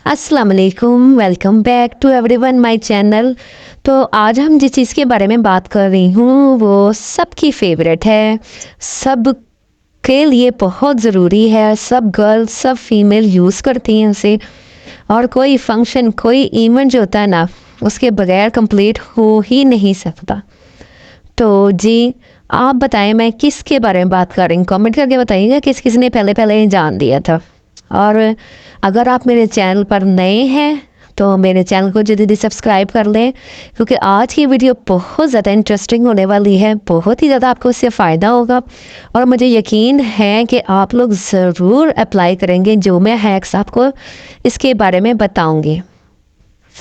अस्सलाम वालेकुम, welcome back to everyone my channel. तो आज हम जिस चीज़ के बारे में बात कर रही हूँ वो सबकी फेवरेट है, सब के लिए बहुत ज़रूरी है। सब गर्ल्स, सब फीमेल यूज़ करती हैं उसे। और कोई फंक्शन, कोई इवेंट जो होता है ना, उसके बगैर कंप्लीट हो ही नहीं सकता। तो जी, आप बताएं मैं किसके बारे में बात कर रही हूँ, कमेंट करके बताइएगा किस किस ने पहले पहले जान दिया था। और अगर आप मेरे चैनल पर नए हैं तो मेरे चैनल को जल्दी सब्सक्राइब कर लें, क्योंकि आज की वीडियो बहुत ज़्यादा इंटरेस्टिंग होने वाली है। बहुत ही ज़्यादा आपको इससे फ़ायदा होगा और मुझे यकीन है कि आप लोग ज़रूर अप्लाई करेंगे जो मैं हैक्स आपको इसके बारे में बताऊंगी।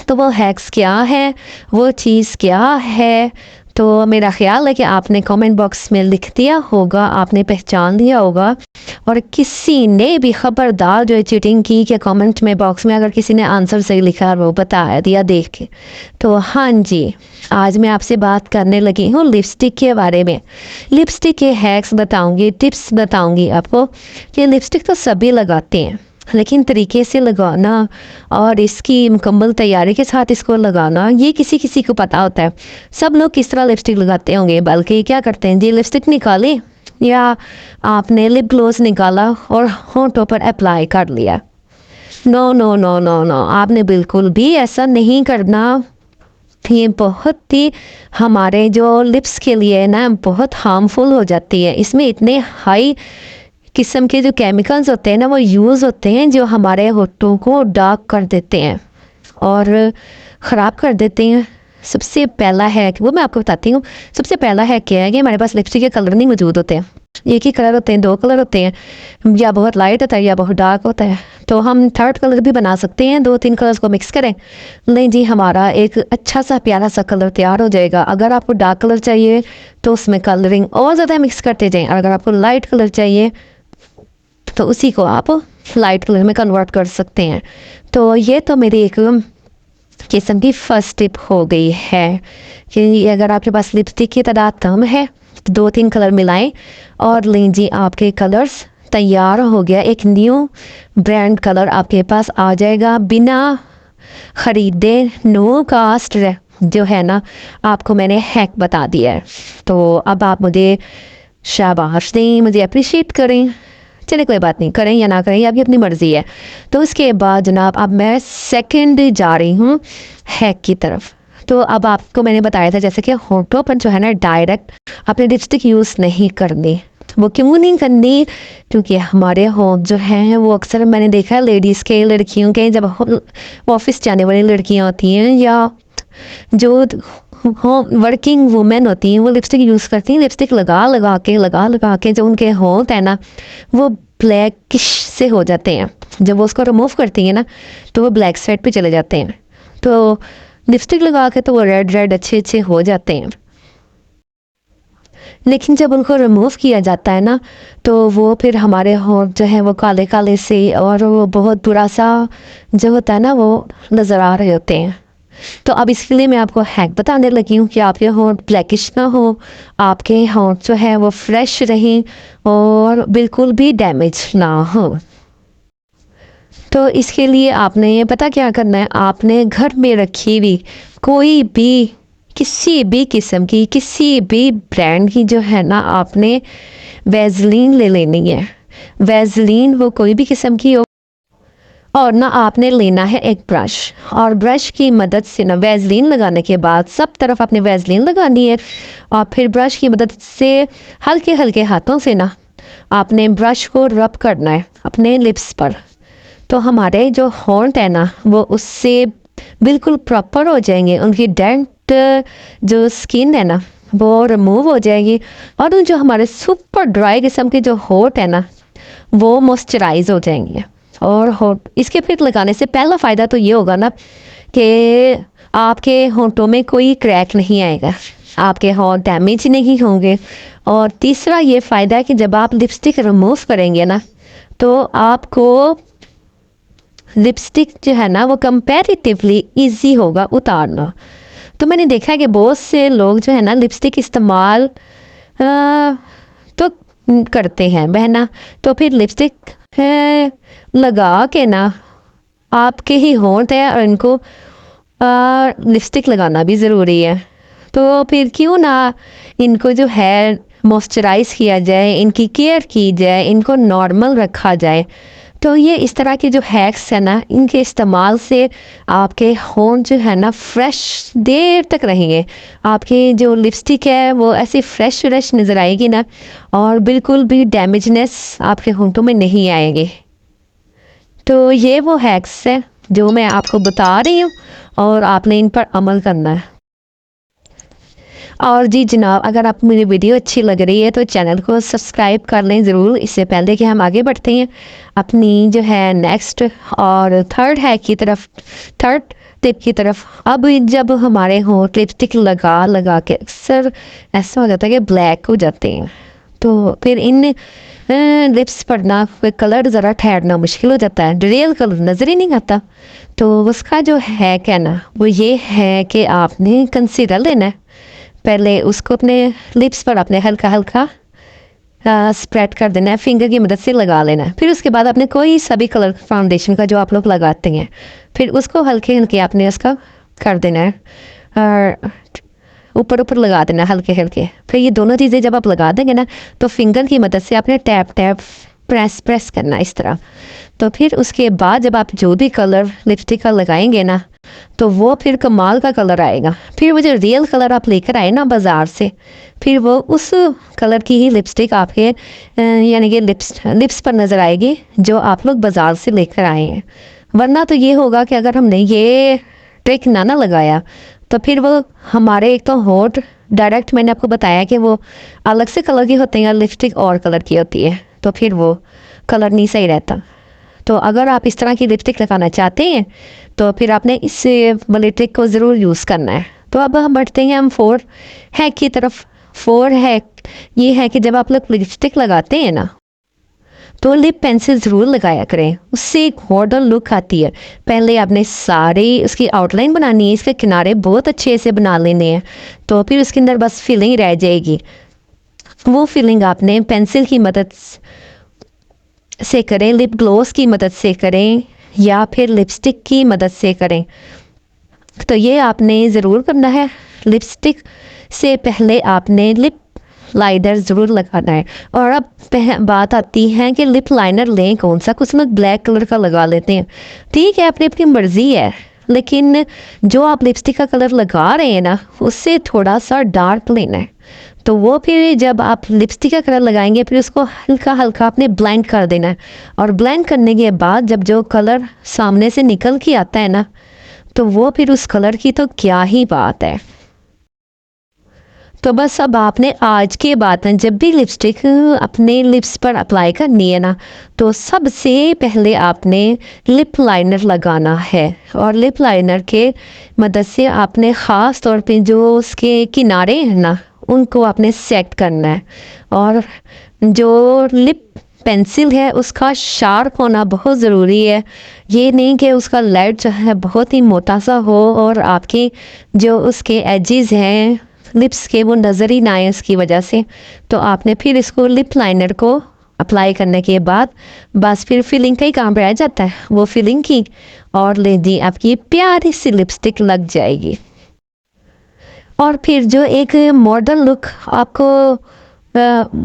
तो वो हैक्स क्या है, वो चीज़ क्या है, तो मेरा ख्याल है कि आपने कमेंट बॉक्स में लिख दिया होगा, आपने पहचान लिया होगा। और किसी ने भी खबरदार जो है चीटिंग की कि कमेंट में बॉक्स में अगर किसी ने आंसर सही लिखा और वो बता दिया देख के, तो हाँ जी, आज मैं आपसे बात करने लगी हूँ लिपस्टिक के बारे में। लिपस्टिक के हैक्स बताऊँगी, टिप्स बताऊँगी आपको कि लिपस्टिक तो सभी लगाते हैं, लेकिन तरीके से लगाना और इसकी मुकम्मल तैयारी के साथ इसको लगाना ये किसी किसी को पता होता है। सब लोग किस तरह लिपस्टिक लगाते होंगे, बल्कि क्या करते हैं जी, लिपस्टिक निकाली या आपने लिप ग्लोस निकाला और होंठों पर अप्लाई कर लिया। No no no no no, आपने बिल्कुल भी ऐसा नहीं करना। ये बहुत ही हमारे जो लिप्स के लिए ना बहुत हार्मफुल हो जाती है। इसमें इतने हाई किस्म के जो केमिकल्स होते हैं ना, वो यूज़ होते हैं जो हमारे होठों को डार्क कर देते हैं और ख़राब कर देते हैं। सबसे पहला है कि वो मैं आपको बताती हूँ। सबसे पहला है क्या है कि हमारे पास लिपस्टिक के कलर नहीं मौजूद होते हैं। एक ही कलर होते हैं, दो कलर होते हैं, या बहुत लाइट होता है या बहुत डार्क होता है। तो हम थर्ड कलर भी बना सकते हैं, दो तीन कलर्स को मिक्स करें, नहीं जी, हमारा एक अच्छा सा प्यारा सा कलर तैयार हो जाएगा। अगर आपको डार्क कलर चाहिए तो उसमें कलरिंग और ज़्यादा मिक्स करते जाएँ, और अगर आपको लाइट कलर चाहिए तो उसी को आप लाइट कलर में कन्वर्ट कर सकते हैं। तो ये तो मेरी एक किस्म की फर्स्ट टिप हो गई है कि अगर आपके पास लिपस्टिक की तादाद कम है तो दो तीन कलर मिलाएं और लीजिए, आपके कलर्स तैयार हो गया। एक न्यू ब्रांड कलर आपके पास आ जाएगा बिना ख़रीदे, नो कास्ट जो है ना। आपको मैंने हैक बता दिया है, तो अब आप मुझे शाबाश दें, मुझे अप्रिशिएट करें। चले कोई बात नहीं, करें या ना करें ये आपकी अपनी मर्ज़ी है। तो उसके बाद जनाब अब मैं सेकंड जा रही हूँ हैक की तरफ। तो अब आपको मैंने बताया था जैसे कि होठों पर जो है ना डायरेक्ट अपने लिपस्टिक यूज़ नहीं करनी। वो क्यों नहीं करनी? क्योंकि हमारे होंठ जो हैं वो अक्सर मैंने देखा है लेडीज़ के, लड़कियों के, जब ऑफिस जाने वाली लड़कियाँ होती हैं या जो हो वर्किंग वुमेन होती हैं, वो लिपस्टिक यूज़ करती हैं। लिपस्टिक लगा के जो उनके होंठ है ना वो ब्लैकिश से हो जाते हैं। जब वो उसको रिमूव करती हैं ना तो वो ब्लैक साइड पे चले जाते हैं। तो लिपस्टिक लगा के तो वो रेड रेड अच्छे अच्छे हो जाते हैं, लेकिन जब उनको रिमूव किया जाता है ना तो वो फिर हमारे होंठ जो है वो काले काले से और वो बहुत बुरा सा जो होता है ना वो नज़र आ रहे होते हैं। तो अब इसके लिए मैं आपको हैक बताने लगी हूँ कि आपके होंठ ब्लैकिश ना हो, आपके होंठ जो है वो फ्रेश रहें और बिल्कुल भी डैमेज ना हो। तो इसके लिए आपने ये पता क्या करना है, आपने घर में रखी हुई कोई भी किसी भी किस्म की किसी भी ब्रांड की जो है ना, आपने वैसलीन ले लेनी है। वैसलीन वो कोई भी किस्म की हो, और ना आपने लेना है एक ब्रश, और ब्रश की मदद से ना वैसलीन लगाने के बाद सब तरफ आपने वैसलीन लगानी है, और फिर ब्रश की मदद से हल्के हल्के हाथों से ना आपने ब्रश को रब करना है अपने लिप्स पर। तो हमारे जो होंठ है ना वो उससे बिल्कुल प्रॉपर हो जाएंगे, उनकी डेंट जो स्किन है ना वो रिमूव हो जाएगी, और उन जो हमारे सुपर ड्राई किस्म के जो होंठ है ना वो मॉइस्चराइज हो जाएंगे। और होंठ इसके फिर लगाने से पहला फ़ायदा तो ये होगा ना कि आपके होंठों में कोई क्रैक नहीं आएगा, आपके होंठ डैमेज नहीं होंगे। और तीसरा ये फ़ायदा है कि जब आप लिपस्टिक रिमूव करेंगे ना तो आपको लिपस्टिक जो है ना वो कंपैरेटिवली इजी होगा उतारना। तो मैंने देखा है कि बहुत से लोग जो है ना लिपस्टिक इस्तेमाल तो करते हैं बहना, तो फिर लिपस्टिक लगा के ना आपके ही होंठ है और इनको लिपस्टिक लगाना भी ज़रूरी है। तो फिर क्यों ना इनको जो है मॉइस्चराइज़ किया जाए, इनकी केयर की जाए, इनको नॉर्मल रखा जाए। तो ये इस तरह के जो हैक्स है ना, इनके इस्तेमाल से आपके होंठ जो है ना फ्रेश देर तक रहेंगे। आपकी जो लिपस्टिक है वो ऐसी फ्रेश फ्रेश नज़र आएगी ना, और बिल्कुल भी डैमेजनेस आपके होंठों में नहीं आएगी। तो ये वो हैक्स है जो मैं आपको बता रही हूँ, और आपने इन पर अमल करना है। और जी जनाब, अगर आप मेरी वीडियो अच्छी लग रही है तो चैनल को सब्सक्राइब कर लें ज़रूर, इससे पहले कि हम आगे बढ़ते हैं अपनी जो है नेक्स्ट और थर्ड हैक की तरफ, थर्ड टिप की तरफ। अब जब हमारे होंठ लिपस्टिक लगा लगा के अक्सर ऐसा हो जाता है कि ब्लैक हो जाते हैं, तो फिर इन लिप्स पर ना कोई कलर ज़रा ठहरना मुश्किल हो जाता है, रियल कलर नज़र ही नहीं आता। तो उसका जो हैक है ना वो ये है कि आपने कंसीलर लेना है। पहले उसको अपने लिप्स पर अपने हल्का हल्का स्प्रेड कर देना है, फिंगर की मदद से लगा लेना है। फिर उसके बाद आपने कोई सा भी कलर फाउंडेशन का जो आप लोग लगाते हैं, फिर उसको हल्के हल्के आपने उसका कर देना है और ऊपर ऊपर लगा देना हल्के हल्के। फिर ये दोनों चीज़ें जब आप लगा देंगे ना, तो फिंगर की मदद से आपने टैप टैप प्रेस प्रेस करना इस तरह। तो फिर उसके बाद जब आप जो भी कलर लिपस्टिक का लगाएंगे ना, तो वो फिर कमाल का कलर आएगा। फिर वो जो रियल कलर आप लेकर आए ना बाज़ार से, फिर वो उस कलर की ही लिपस्टिक आपके यानी कि लिप्स पर नज़र आएगी जो आप लोग बाज़ार से लेकर आए हैं। वरना तो ये होगा कि अगर हमने ये ट्रिक ना लगाया, तो फिर वो हमारे एक तो होंठ डायरेक्ट, मैंने आपको बताया कि वो अलग से कलर की होते हैं, लिपस्टिक और कलर की होती है, तो फिर वो कलर नहीं सही रहता। तो अगर आप इस तरह की लिपस्टिक लगाना चाहते हैं तो फिर आपने इस वाली ट्रिक को ज़रूर यूज़ करना है। तो अब हम बढ़ते हैं हम फोर हैक की तरफ। फोर हैक ये है कि जब आप लोग लिपस्टिक लगाते हैं ना, तो लिप पेंसिल ज़रूर लगाया करें, उससे एक मॉडर्न लुक आती है। पहले आपने सारे उसकी आउटलाइन बनानी है, इसके किनारे बहुत अच्छे से बना लेने हैं, तो फिर उसके अंदर बस फिलिंग रह जाएगी। वो फिलिंग आपने पेंसिल की मदद से करें, लिप ग्लोस की मदद से करें, या फिर लिपस्टिक की मदद से करें। तो ये आपने ज़रूर करना है। लिपस्टिक से पहले आपने लिप लाइनर ज़रूर लगाना है। और अब बात आती है कि लिप लाइनर लें कौन सा। कुछ लोग ब्लैक कलर का लगा लेते हैं, ठीक है, अपनी अपनी मर्ज़ी है, लेकिन जो आप लिपस्टिक का कलर लगा रहे हैं ना, उससे थोड़ा सा डार्क लेना है। तो वो फिर जब आप लिपस्टिक का कलर लगाएंगे, फिर उसको हल्का हल्का आपने ब्लेंड कर देना है। और ब्लेंड करने के बाद जब जो कलर सामने से निकल के आता है ना, तो वो फिर उस कलर की तो क्या ही बात है। तो बस अब आपने आज के बाद जब भी लिपस्टिक अपने लिप्स पर अप्लाई करनी है ना, तो सबसे पहले आपने लिप लाइनर लगाना है। और लिप लाइनर के मदद से आपने ख़ास तौर पे जो उसके किनारे हैं ना, उनको आपने सेट करना है। और जो लिप पेंसिल है उसका शार्प होना बहुत ज़रूरी है। ये नहीं कि उसका लेड जो है बहुत ही मोटा सा हो और आपके जो उसके एजेस हैं लिप्स के वो नज़र ही ना आए उसकी वजह से। तो आपने फिर इसको लिप लाइनर को अप्लाई करने के बाद बस फिर फिलिंग का ही काम रह जाता है। वो फिलिंग की और ले दी आपकी प्यारी सी लिपस्टिक लग जाएगी। और फिर जो एक मॉडर्न लुक आपको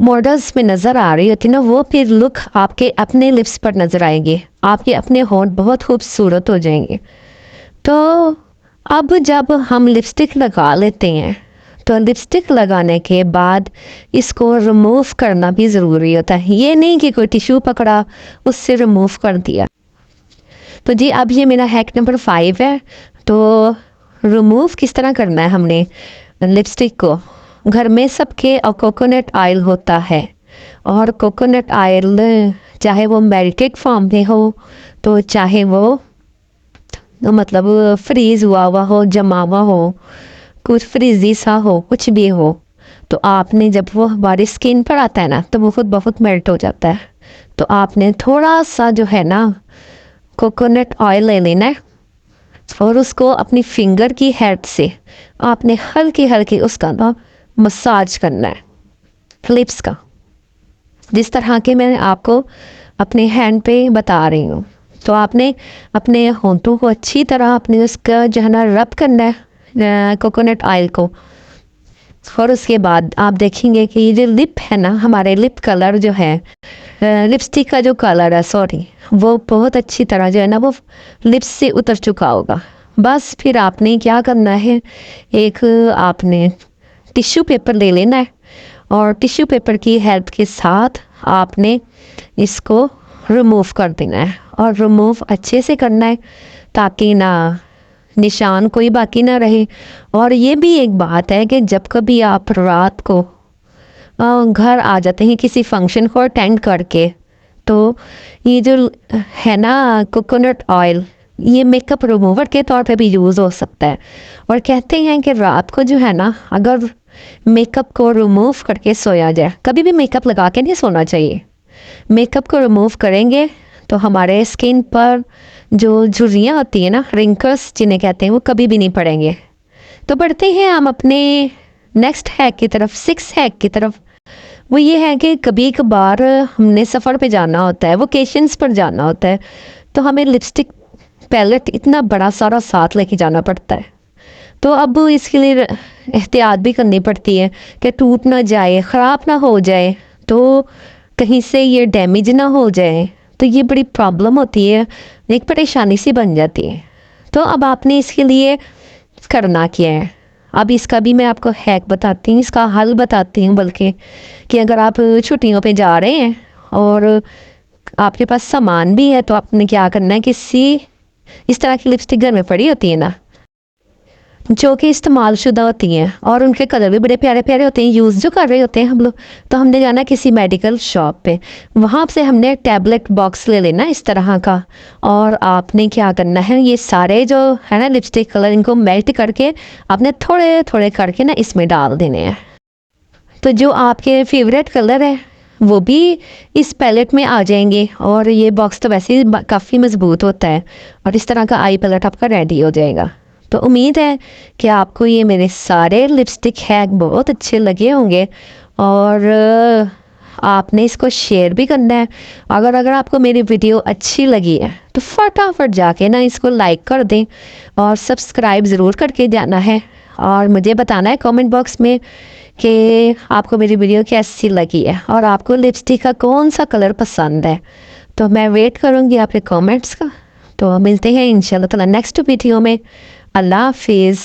मॉडल्स में नज़र आ रही होती है ना, वो फिर लुक आपके अपने लिप्स पर नज़र आएंगे, आपके अपने होंठ बहुत खूबसूरत हो जाएंगे। तो अब जब हम लिपस्टिक लगा लेते हैं, तो लिपस्टिक लगाने के बाद इसको रिमूव करना भी ज़रूरी होता है। ये नहीं कि कोई टिश्यू पकड़ा उससे रिमूव कर दिया। तो जी अब ये मेरा हैक नंबर 5 है। तो रिमूव किस तरह करना है हमने लिपस्टिक को। घर में सबके कोकोनट ऑयल होता है, और कोकोनट ऑयल चाहे वो मेल्टेड फॉर्म में हो, तो चाहे वो मतलब फ्रीज़ हुआ हुआ हो, जमा हुआ हो, कुछ फ्रीजी सा हो, कुछ भी हो, तो आपने जब वो हमारी स्किन पर आता है ना, तो वो खुद बहुत मेल्ट हो जाता है। तो आपने थोड़ा सा जो है ना कोकोनट ऑयल ले लेना है, और उसको अपनी फिंगर की हेड से आपने हल्के हल्के उसका ना मसाज करना है लिप्स का, जिस तरह के मैं आपको अपने हैंड पे बता रही हूँ। तो आपने अपने होंठों को अच्छी तरह अपने उसका जो है ना रब करना है कोकोनट ऑयल को। और उसके बाद आप देखेंगे कि ये जो लिप है ना, हमारे लिप कलर जो है, लिपस्टिक का जो कलर है सॉरी, वो बहुत अच्छी तरह जो है ना वो लिप्स से उतर चुका होगा। बस फिर आपने क्या करना है, एक आपने टिश्यू पेपर ले लेना है और टिश्यू पेपर की हेल्प के साथ आपने इसको रिमूव कर देना है और रिमूव अच्छे से करना है ताकि ना निशान कोई बाकी ना रहे। और ये भी एक बात है कि जब कभी आप रात को घर आ जाते हैं किसी फंक्शन को अटेंड करके, तो ये जो है ना कोकोनट ऑयल, ये मेकअप रिमूवर के तौर पे भी यूज़ हो सकता है। और कहते हैं कि रात को जो है ना, अगर मेकअप को रिमूव करके सोया जाए, कभी भी मेकअप लगा के नहीं सोना चाहिए। मेकअप को रिमूव करेंगे तो हमारे स्किन पर जो झुर्रियाँ होती हैं ना, रिंकल्स जिन्हें कहते हैं, वो कभी भी नहीं पड़ेंगे। तो बढ़ते हैं हम अपने नेक्स्ट हैक की तरफ, 6 हैक की तरफ। वो ये है कि कभी कभार हमने सफ़र पे जाना होता है, वोकेशंस पर जाना होता है, तो हमें लिपस्टिक पैलेट इतना बड़ा सारा साथ लेके जाना पड़ता है। तो अब इसके लिए एहतियात भी करनी पड़ती है कि टूट ना जाए, ख़राब ना हो जाए, तो कहीं से ये डैमेज ना हो जाए, तो ये बड़ी प्रॉब्लम होती है, एक परेशानी सी बन जाती है। तो अब आपने इसके लिए करना क्या है, अब इसका भी मैं आपको हैक बताती हूँ, इसका हल बताती हूँ बल्कि, कि अगर आप छुट्टियों पे जा रहे हैं और आपके पास सामान भी है, तो आपने क्या करना है, किसी इस तरह की लिपस्टिक घर में पड़ी होती है ना, जो कि इस्तेमाल शुदा होती हैं और उनके कलर भी बड़े प्यारे प्यारे होते हैं, यूज़ जो कर रहे होते हैं हम लोग, तो हमने जाना किसी मेडिकल शॉप पे, वहाँ से हमने टैबलेट बॉक्स ले लेना इस तरह का। और आपने क्या करना है, ये सारे जो है ना लिपस्टिक कलर, इनको मेल्ट करके आपने थोड़े थोड़े करके ना इसमें डाल देने हैं। तो जो आपके फेवरेट कलर है वो भी इस पैलेट में आ जाएंगे। और ये बॉक्स तो वैसे ही काफ़ी मज़बूत होता है और इस तरह का आई पैलेट आपका रेडी हो जाएगा। तो उम्मीद है कि आपको ये मेरे सारे लिपस्टिक हैक बहुत अच्छे लगे होंगे और आपने इसको शेयर भी करना है। अगर आपको मेरी वीडियो अच्छी लगी है तो फटाफट जाके ना इसको लाइक कर दें और सब्सक्राइब ज़रूर करके जाना है और मुझे बताना है कमेंट बॉक्स में कि आपको मेरी वीडियो कैसी लगी है और आपको लिपस्टिक का कौन सा कलर पसंद है। तो मैं वेट करूँगी आपके कमेंट्स का। तो मिलते हैं इंशाल्लाह ताला नेक्स्ट वीडियो में। अल्लाह हाफिज़।